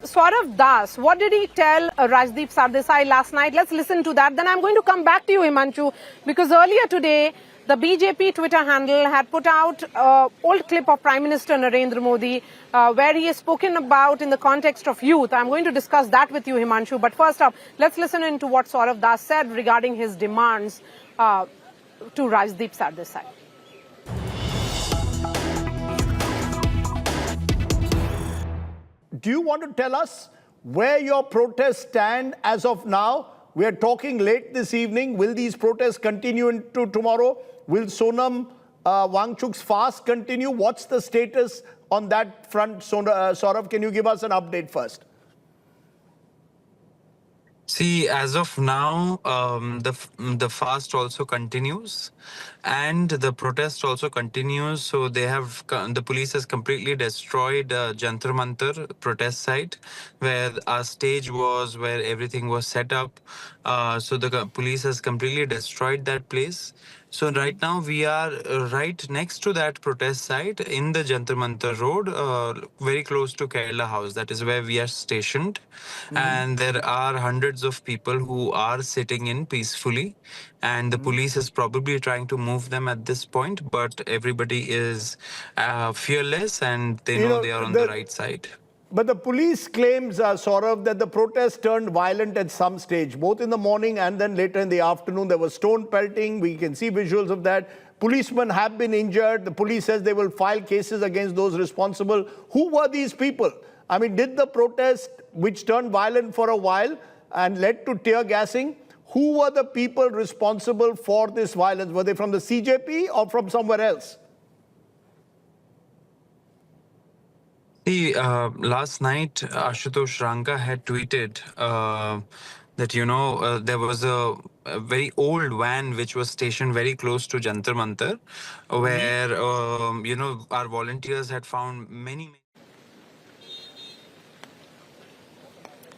Saurav Das, what did he tell Rajdeep Sardesai last night? Let's listen to that. Then I'm going to come back to you, Himanshu, because earlier today, the BJP Twitter handle had put out an old clip of Prime Minister Narendra Modi where he has spoken about in the context of youth. I'm going to discuss that with you, Himanshu. But first up, let's listen into what Saurav Das said regarding his demands to Rajdeep Sardesai. Do you want to tell us where your protests stand as of now? We are talking late this evening. Will these protests continue into tomorrow? Will Sonam Wangchuk's fast continue? What's the status on that front? Saurav, can you give us an update first? See, as of now, the fast also continues, and the protest also continues. So the police has completely destroyed Jantar Mantar protest site, where our stage was, where everything was set up. So the police has completely destroyed that place. So right now we are right next to that protest site in the Jantar Mantar road, very close to Kerala House. That is where we are stationed. And there are hundreds of people who are sitting in peacefully, and the police is probably trying to move them at this point, but everybody is fearless and they know they are on the right side. But the police claims, Saurav, that the protest turned violent at some stage, both in the morning and then later in the afternoon. There was stone pelting. We can see visuals of that. Policemen have been injured. The police says they will file cases against those responsible. Who were these people? I mean, did the protest, which turned violent for a while and led to tear gassing, who were the people responsible for this violence? Were they from the CJP or from somewhere else? See, last night Ashutosh Ranka had tweeted that there was a very old van which was stationed very close to Jantar Mantar, where our volunteers had found many.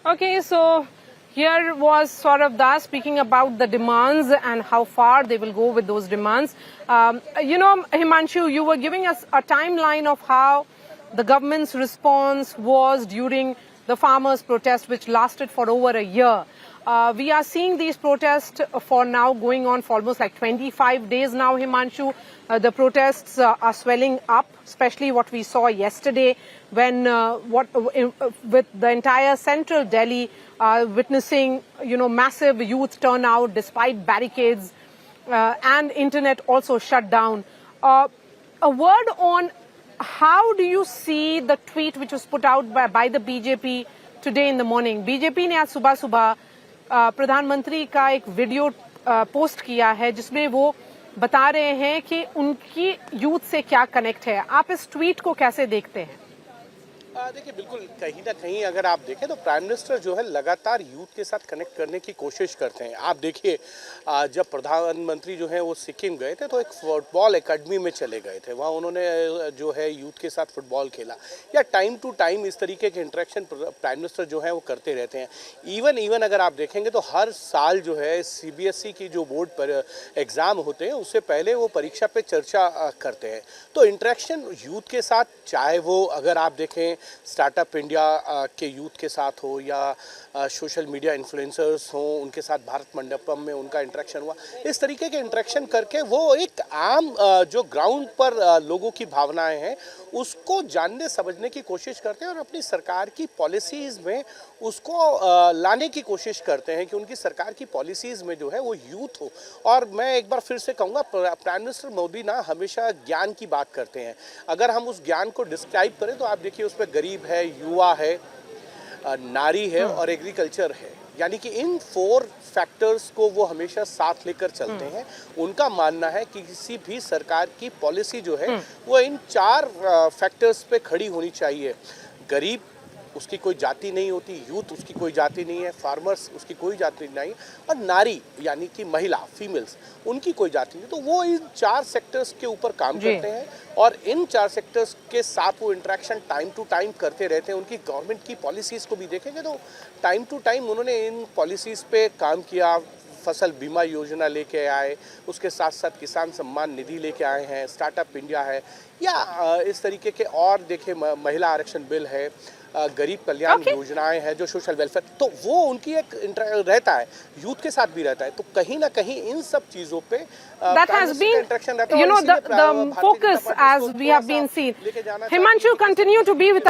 Okay, so here was Saurav Das speaking about the demands and how far they will go with those demands. Himanshu, you were giving us a timeline of how the government's response was during the farmers' protest, which lasted for over a year. We are seeing these protests for now going on for almost like 25 days now, Himanshu. The protests are swelling up, especially what we saw yesterday when with the entire central Delhi witnessing, massive youth turnout despite barricades and internet also shut down. A word on how do you see the tweet which was put out by the BJP today in the morning? BJP ने आज सुबह प्रधानमंत्री का एक video post किया है जिसमें वो बता रहे हैं कि उनकी यूथ से क्या कनेक्ट है. आप इस ट्वीट को कैसे देखते हैं? देखिए, बिल्कुल कहीं ना कहीं अगर आप देखें तो प्राइम मिनिस्टर जो है लगातार यूथ के साथ कनेक्ट करने की कोशिश करते हैं. आप देखिए, जब प्रधानमंत्री जो है वो सिक्किम गए थे तो एक फुटबॉल एकेडमी में चले गए थे. वहाँ उन्होंने जो है यूथ के साथ फुटबॉल खेला. या टाइम टू टाइम इस तरीके के इंटरेक्शन प्राइम मिनिस्टर जो है वो करते रहते हैं. इवन अगर आप देखेंगे तो हर साल जो है CBSE की जो बोर्ड पर एग्ज़ाम होते हैं उससे पहले वो परीक्षा पे चर्चा करते हैं. तो इंटरेक्शन यूथ के साथ, चाहे वो अगर आप देखें स्टार्टअप इंडिया के यूथ के साथ हो या सोशल मीडिया इन्फ्लुएंसर्स हों, उनके साथ भारत मंडपम में उनका इंटरेक्शन हुआ. इस तरीके के इंटरेक्शन करके वो एक आम जो ग्राउंड पर लोगों की भावनाएं हैं उसको जानने समझने की कोशिश करते हैं और अपनी सरकार की पॉलिसीज़ में उसको लाने की कोशिश करते हैं कि उनकी सरकार की पॉलिसीज़ में जो है वो यूथ हो. और मैं एक बार फिर से कहूँगा, प्राइम मिनिस्टर मोदी ना हमेशा ज्ञान की बात करते हैं. अगर हम उस ज्ञान को डिस्क्राइब करें तो आप देखिए उसमें गरीब है, युवा है, नारी है और एग्रीकल्चर है. यानी कि इन 4 फैक्टर्स को वो हमेशा साथ लेकर चलते हैं. उनका मानना है कि किसी भी सरकार की पॉलिसी जो है वो इन 4 फैक्टर्स पे खड़ी होनी चाहिए. गरीब, उसकी कोई जाति नहीं होती, यूथ उसकी कोई जाति नहीं है, फार्मर्स उसकी कोई जाति नहीं, और नारी यानी कि महिला, फीमेल्स, उनकी कोई जाति नहीं. तो वो इन 4 सेक्टर्स के ऊपर काम करते हैं और इन 4 सेक्टर्स के साथ वो इंटरेक्शन टाइम टू टाइम करते रहते हैं. उनकी गवर्नमेंट की पॉलिसीज़ को भी देखेंगे तो टाइम टू टाइम उन्होंने इन पॉलिसीज़ पे काम किया. फसल बीमा योजना लेके आए, उसके साथ साथ किसान सम्मान निधि लेके आए हैं, स्टार्टअप इंडिया है, या इस तरीके के और देखिए महिला आरक्षण बिल है, गरीब कल्याण Okay. योजनाएं हैं, जो सोशल वेलफेयर, तो वो उनकी एक रहता है, यूथ के साथ भी रहता है। तो कहीं ना कहीं इन सब चीजों पे That has been, you know, the focus as we have been seen. Himanshu, continue to be with us.